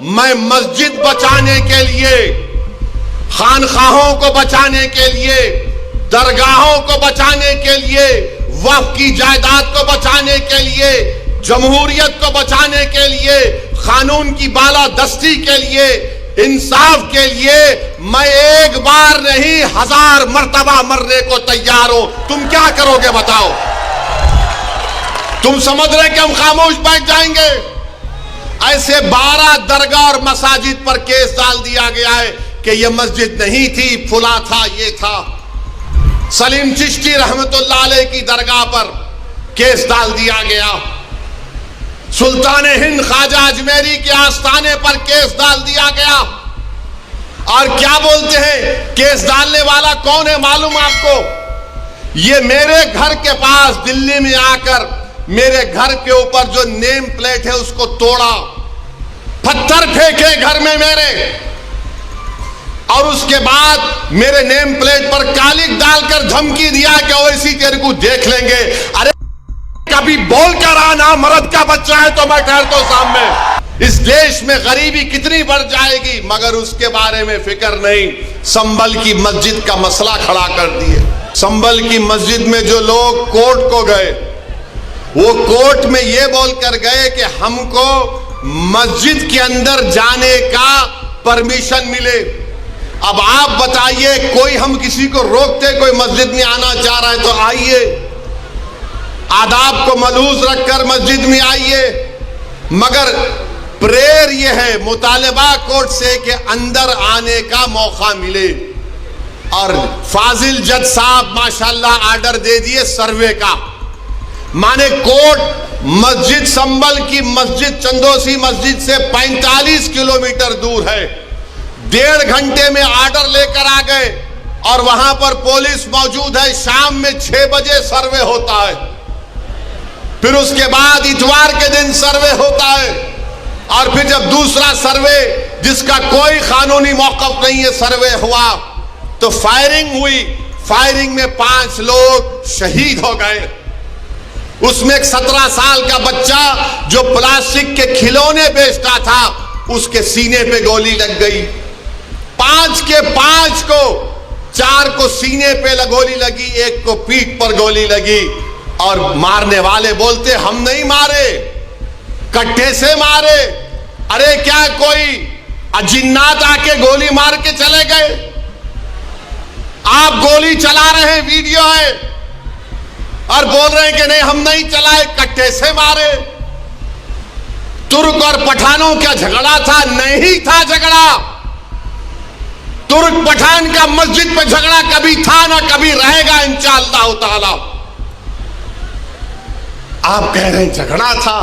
मैं मस्जिद बचाने के लिए, खानखाहों को बचाने के लिए, दरगाहों को बचाने के लिए, वक्फ की जायदाद को बचाने के लिए, जमहूरियत को बचाने के लिए, कानून की बालादस्ती के लिए, इंसाफ के लिए मैं एक बार नहीं 1000 मर्तबा मरने को तैयार हूं। तुम क्या करोगे बताओ? तुम समझ रहे कि हम खामोश बैठ जाएंगे? ऐसे 12 दरगाह और मसाजिद पर केस डाल दिया गया है कि यह मस्जिद नहीं थी, फुला था, ये था। सलीम चिश्ती रहमतुल्लाह अलैह की दरगाह पर केस डाल दिया गया। सुल्तान हिंद ख्वाजा अजमेरी के आस्थाने पर केस डाल दिया गया। और क्या बोलते हैं, केस डालने वाला कौन है मालूम आपको? ये मेरे घर के पास दिल्ली में आकर मेरे घर के ऊपर जो नेम प्लेट है उसको तोड़ा, पत्थर फेंके घर में मेरे, और उसके बाद मेरे नेम प्लेट पर कालिक डालकर धमकी दिया कि ओवैसी तेरे को देख लेंगे। अरे कभी बोल कर आना, मर्द का बच्चा है तो मैं ठहरता हूं सामने। इस देश में गरीबी कितनी बढ़ जाएगी, मगर उसके बारे में फिक्र नहीं। संभल की मस्जिद का मसला खड़ा कर दिए। संभल की मस्जिद में जो लोग कोर्ट को गए, वो कोर्ट में ये बोलकर गए कि हमको मस्जिद के अंदर जाने का परमिशन मिले। अब आप बताइए, कोई हम किसी को रोकते, कोई मस्जिद में आना चाह रहा है तो आइए, आदाब को मलूज रखकर मस्जिद में आइए। मगर प्रेयर ये है, मुतालिबा कोर्ट से कि अंदर आने का मौका मिले। और फाजिल जज साहब माशाल्लाह आर्डर दे दिए सर्वे का। माने कोर्ट मस्जिद, संभल की मस्जिद चंदोसी मस्जिद से 45 किलोमीटर दूर है। 1.5 घंटे में आर्डर लेकर आ गए और वहां पर पुलिस मौजूद है। शाम में 6 बजे सर्वे होता है। फिर उसके बाद इतवार के दिन सर्वे होता है। और फिर जब दूसरा सर्वे, जिसका कोई कानूनी मौक़िफ़ नहीं है, सर्वे हुआ तो फायरिंग हुई। फायरिंग में 5 लोग शहीद हो गए। उसमें एक 17 साल का बच्चा जो प्लास्टिक के खिलौने बेचता था, उसके सीने पे गोली लग गई। 5 के 5 को, 4 को सीने पे गोली लगी, 1 को पीठ पर गोली लगी। और मारने वाले बोलते हम नहीं मारे, कट्टे से मारे। अरे क्या कोई अजिन्नात आके गोली मार के चले गए? आप गोली चला रहे हैं, वीडियो है, और बोल रहे हैं कि नहीं हम नहीं चलाए, कट्टे से मारे। तुर्क और पठानों का झगड़ा था? नहीं था झगड़ा। तुर्क पठान का मस्जिद पे झगड़ा कभी था ना कभी रहेगा इंशाअल्लाह ताला। आप कह रहे हैं झगड़ा था,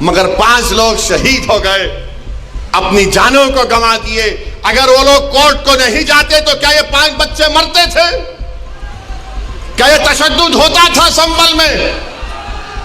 मगर 5 लोग शहीद हो गए, अपनी जानों को गंवा दिए। अगर वो लोग कोर्ट को नहीं जाते तो क्या ये 5 बच्चे मरते थे? क्या ये तशद्दुद होता था संभल में?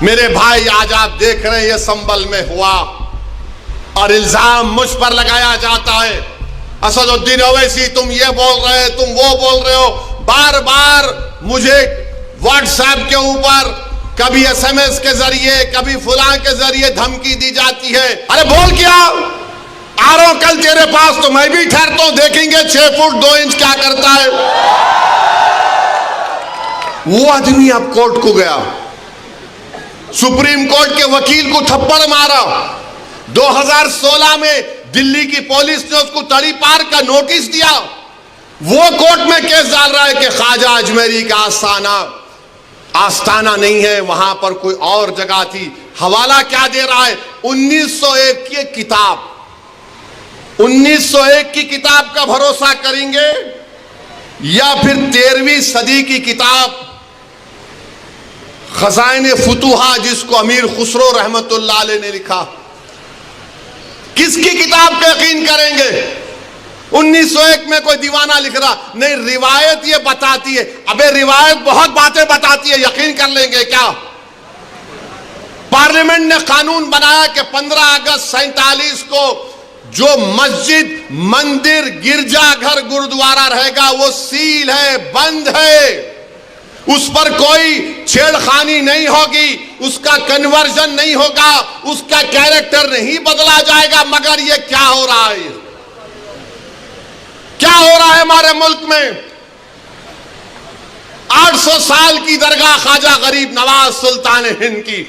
मेरे भाई, आज आप देख रहे हैं ये संभल में हुआ और इल्जाम मुझ पर लगाया जाता है। असदुद्दीन ओवैसी तुम ये बोल रहे हो, तुम वो बोल रहे हो। बार बार मुझे व्हाट्सएप के ऊपर, कभी SMS के जरिए, कभी फुलां के जरिए धमकी दी जाती है। अरे बोल क्या, आ रहा हूं कल तेरे पास तो मैं भी ठहरता हूं, देखेंगे 6 फुट 2 इंच क्या करता है। वो आदमी अब कोर्ट को गया, सुप्रीम कोर्ट के वकील को थप्पड़ मारा। 2016 में दिल्ली की पुलिस ने उसको तड़ी पार का नोटिस दिया। वो कोर्ट में केस डाल रहा है कि ख्वाजा अजमेरी का आस्थाना नहीं है, वहां पर कोई और जगह थी। हवाला क्या दे रहा है? 1901 की किताब, 1901 की किताब का भरोसा करेंगे या फिर 13वीं सदी की किताब खजाइने फुतुहा, जिसको अमीर खुसरो रहमतुल्लाह अलैह ने लिखा? किसकी किताब पे यकीन करेंगे? 1901 में कोई दीवाना लिख रहा नहीं, रिवायत ये बताती है। अबे रिवायत बहुत बातें बताती है, यकीन कर लेंगे क्या? पार्लियामेंट ने कानून बनाया कि 15 अगस्त 47 को जो मस्जिद, मंदिर, गिरजाघर, गुरुद्वारा रहेगा वो सील है, बंद है। उस पर कोई छेड़खानी नहीं होगी, उसका कन्वर्जन नहीं होगा, उसका कैरेक्टर नहीं बदला जाएगा। मगर ये क्या हो रहा है, क्या हो रहा है हमारे मुल्क में? 800 साल की दरगाह ख्वाजा गरीब नवाज सुल्तान हिंद की।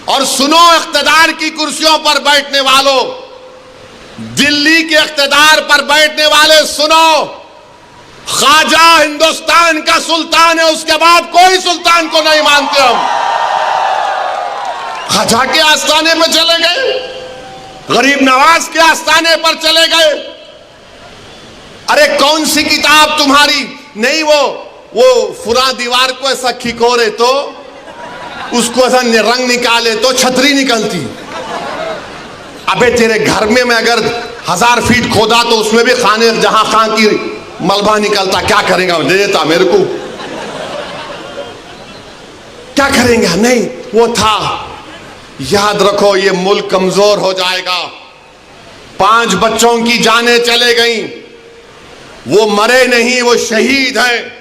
और सुनो इख्तिदार की कुर्सियों पर बैठने वालों, दिल्ली के इख्तिदार पर बैठने वाले, सुनो, ख्वाजा हिंदुस्तान का सुल्तान है, उसके बाद कोई सुल्तान को नहीं मानते हम। ख्वाजा के आस्थाने पर चले गए, गरीब नवाज के आस्थाने पर चले गए। अरे कौन सी किताब तुम्हारी? नहीं, वो फुरा दीवार को ऐसा खिकोरे तो उसको ऐसा रंग निकाले तो छतरी निकलती। अबे तेरे घर में मैं अगर 1000 फीट खोदा तो उसमें भी खाने जहां खां की मलबा निकलता, क्या करेगा? दे देता मेरे को, क्या करेंगे? नहीं, वो था। याद रखो, ये मुल्क कमजोर हो जाएगा। 5 बच्चों की जानें चले गई, वो मरे नहीं, वो शहीद हैं।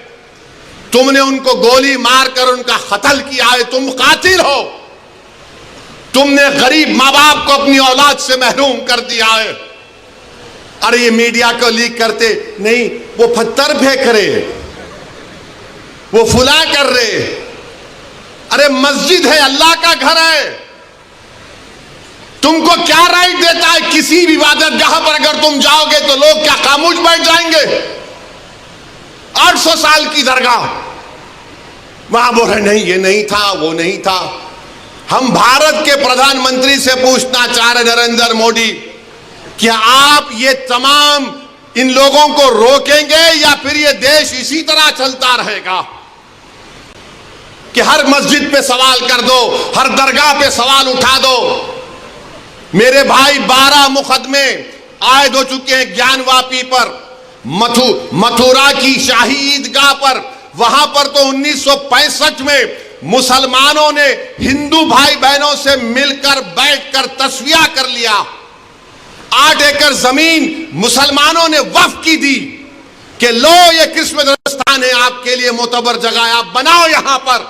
तुमने उनको गोली मारकर उनका कत्ल किया है, तुम कातिल हो। तुमने गरीब मां बाप को अपनी औलाद से महरूम कर दिया है। अरे ये मीडिया को लीक करते नहीं, वो पत्थर फेंक रहे, वो फुला कर रहे। अरे मस्जिद है, अल्लाह का घर है। तुमको क्या राइट देता है किसी भी इबादतगाह पर अगर तुम जाओगे तो लोग क्या खामोश बैठ जाएंगे? 800 साल की दरगाह, वहां बोल रहे नहीं, ये नहीं था, वो नहीं था। हम भारत के प्रधानमंत्री से पूछना चाह रहे, नरेंद्र मोदी, क्या आप ये तमाम इन लोगों को रोकेंगे या फिर ये देश इसी तरह चलता रहेगा कि हर मस्जिद पे सवाल कर दो, हर दरगाह पे सवाल उठा दो? मेरे भाई 12 मुकदमे आयद हो चुके हैं ज्ञानवापी पर, मथुरा की शाही ईदगाह पर। वहां पर तो 1965 में मुसलमानों ने हिंदू भाई बहनों से मिलकर बैठकर तस्वीया कर लिया। 8 एकड़ जमीन मुसलमानों ने वक्फ की दी कि लो ये किस्मत स्थान है, आपके लिए मोतबर जगह है, आप बनाओ यहां पर।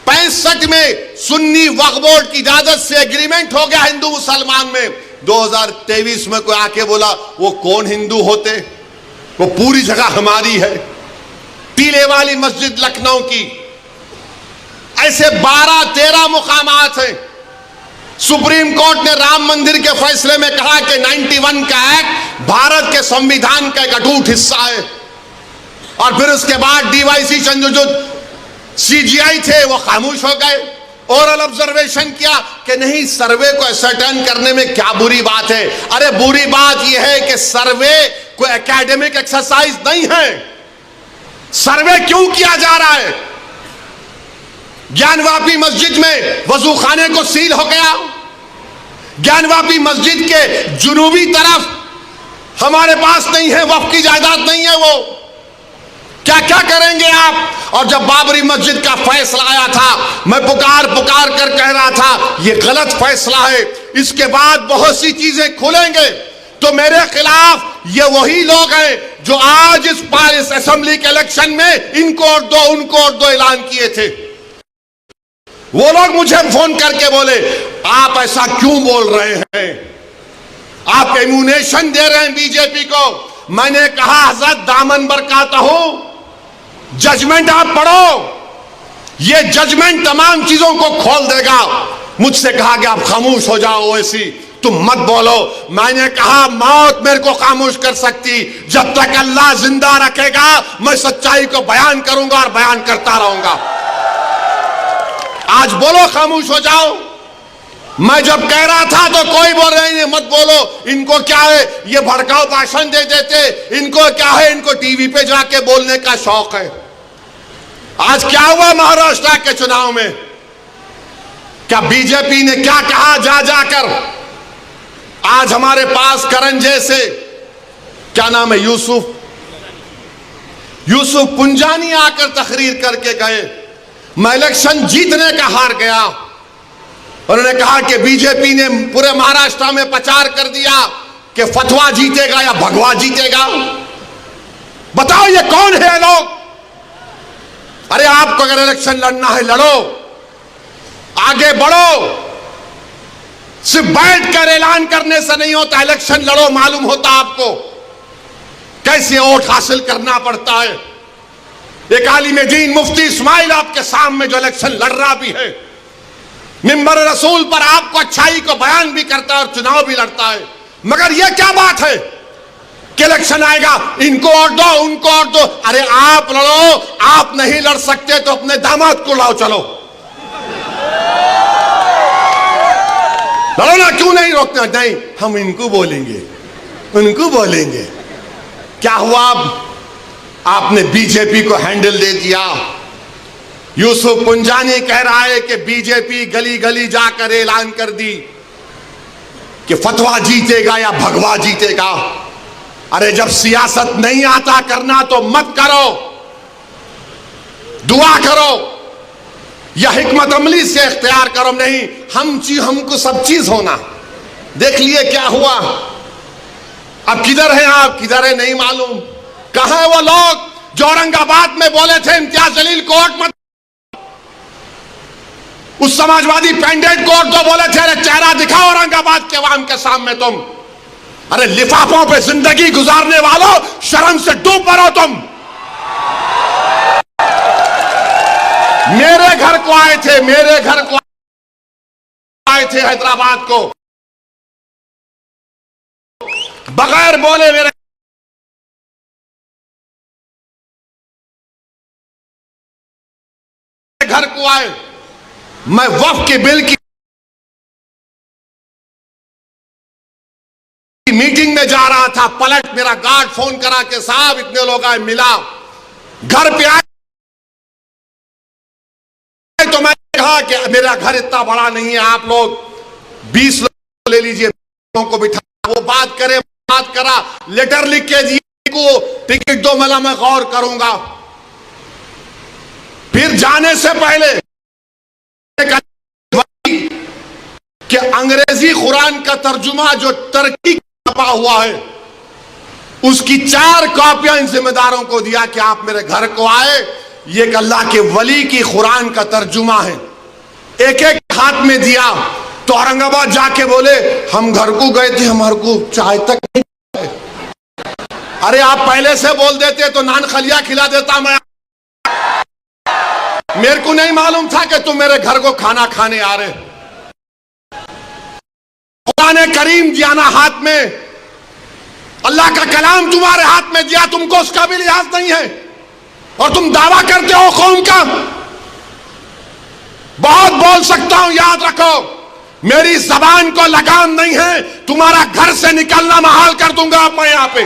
65 में सुन्नी वक्फ बोर्ड की इजाजत से एग्रीमेंट हो गया हिंदू मुसलमान में। 2023 में कोई आके बोला वो कौन हिंदू होते, वो पूरी जगह हमारी है। टीले वाली मस्जिद लखनऊ की, ऐसे 12-13 मुकामात हैं। सुप्रीम कोर्ट ने राम मंदिर के फैसले में कहा कि 91 का एक्ट भारत के संविधान का एक अटूट हिस्सा है। और फिर उसके बाद डीवाईसी चंद्रचूड़ सीजीआई थे, वो खामोश हो गए। ओरल ऑब्जर्वेशन किया कि नहीं, सर्वे को असर्टेन करने में क्या बुरी बात है? अरे बुरी बात यह है कि सर्वे कोई एकेडमिक एक्सरसाइज नहीं है। सर्वे क्यों किया जा रहा है? ज्ञानवापी मस्जिद में वजू खाने को सील हो गया। ज्ञानवापी मस्जिद के जुनूबी तरफ हमारे पास नहीं है, वक्फ की जायदाद नहीं है। वो क्या क्या करेंगे आप? और जब बाबरी मस्जिद का फैसला आया था, मैं पुकार कर कह रहा था ये गलत फैसला है, इसके बाद बहुत सी चीजें खुलेंगे। तो मेरे खिलाफ ये वही लोग हैं जो आज इस असेंबली के इलेक्शन में इनको वोट दो, उनको वोट दो ऐलान किए थे। वो लोग मुझे फोन करके बोले आप ऐसा क्यों बोल रहे हैं, आप इम्यूनेशन दे रहे हैं बीजेपी को। मैंने कहा हजरत दामन बरकाता हूं, जजमेंट आप पढ़ो, ये जजमेंट तमाम चीजों को खोल देगा। मुझसे कहा कि आप खामोश हो जाओ, ओवैसी तुम मत बोलो। मैंने कहा मौत मेरे को खामोश कर सकती, जब तक अल्लाह जिंदा रखेगा मैं सच्चाई को बयान करूंगा और बयान करता रहूंगा। आज बोलो खामोश हो जाओ। मैं जब कह रहा था तो कोई बोल रहे नहीं मत बोलो, इनको क्या है, ये भड़काऊ भाषण दे देते, इनको क्या है, इनको टीवी पे जाके बोलने का शौक है। आज क्या हुआ महाराष्ट्र के चुनाव में? क्या बीजेपी ने क्या कहा जा जाकर? आज हमारे पास करण जैसे, क्या नाम है, यूसुफ पुंजानी आकर तकरीर करके गए, मैं इलेक्शन जीतने का हार गया। उन्होंने कहा कि बीजेपी ने पूरे महाराष्ट्र में प्रचार कर दिया कि फतवा जीतेगा या भगवा जीतेगा। बताओ ये कौन है लोग? अरे आपको अगर इलेक्शन लड़ना है लड़ो, आगे बढ़ो। सिर्फ बैठकर ऐलान करने से नहीं होता, इलेक्शन लड़ो, मालूम होता आपको कैसे वोट हासिल करना पड़ता है। एक आलिम दीन मुफ्ती इस्माइल आपके सामने जो इलेक्शन लड़ रहा भी है, मिंबर रसूल पर आपको अच्छाई को बयान भी करता है और चुनाव भी लड़ता है, मगर यह क्या बात है कि इलेक्शन आएगा इनको वोट दो, उनको वोट दो। अरे आप लड़ो, आप नहीं लड़ सकते तो अपने दामाद को लाओ, चलो लड़ो ना, क्यों नहीं रोकते? नहीं, हम इनको बोलेंगे, उनको बोलेंगे। क्या हुआ? आपने बीजेपी को हैंडल दे दिया। यूसुफ पुंजानी कह रहा है कि बीजेपी गली गली जाकर ऐलान कर दी कि फतवा जीतेगा या भगवा जीतेगा। अरे जब सियासत नहीं आता करना तो मत करो, दुआ करो या हिकमत अमली से इख्तियार करो। नहीं, हमको सब चीज होना। देख लिए क्या हुआ। अब किधर हैं आप, किधर है नहीं मालूम। कहां है वो लोग जो औरंगाबाद में बोले थे इम्तियाज जलील को वोट मत, उस समाजवादी पैंडेट को वोट दो बोले थे। अरे चेहरा दिखाओ औरंगाबाद के अवाम के सामने तुम। अरे लिफाफों पे जिंदगी गुजारने वालों, शर्म से डूब पड़ो तुम। मेरे घर को आए थे, मेरे घर को आए थे हैदराबाद को, बगैर बोले मेरे घर को आए। मैं वक्फ के बिल की मीटिंग में जा रहा था, पलट मेरा गार्ड फोन करा के साहब इतने लोग आए, मिला, घर पे आए तो मैं कहा कि मेरा घर इतना बड़ा नहीं है, आप लोग 20 लोग ले लीजिए, को बिठा, वो बात करे, बात करा, लेटर लिख के दिए को, टिकट दो, मला मैं गौर करूंगा। फिर जाने से पहले कि अंग्रेजी कुरान का तर्जुमा जो टर्की छपा हुआ है, उसकी 4 कॉपियां इन जिम्मेदारों को दिया कि आप मेरे घर को आए, ये एक अल्लाह के वली की कुरान का तर्जुमा है। एक एक हाथ में दिया तो औरंगाबाद जाके बोले हम घर को गए थे, हमारे को चाय तक नहीं। अरे आप पहले से बोल देते तो नान खलिया खिला देता मैं। मेरे को नहीं मालूम था कि तुम मेरे घर को खाना खाने आ रहे। खुदा ने करीम दिया ना हाथ में, अल्लाह का कलाम तुम्हारे हाथ में दिया, तुमको उसका भी लिहाज नहीं है और तुम दावा करते हो कौम का। बहुत बोल सकता हूं, याद रखो मेरी जबान को लगाम नहीं है, तुम्हारा घर से निकलना महाल कर दूंगा मैं यहां पे।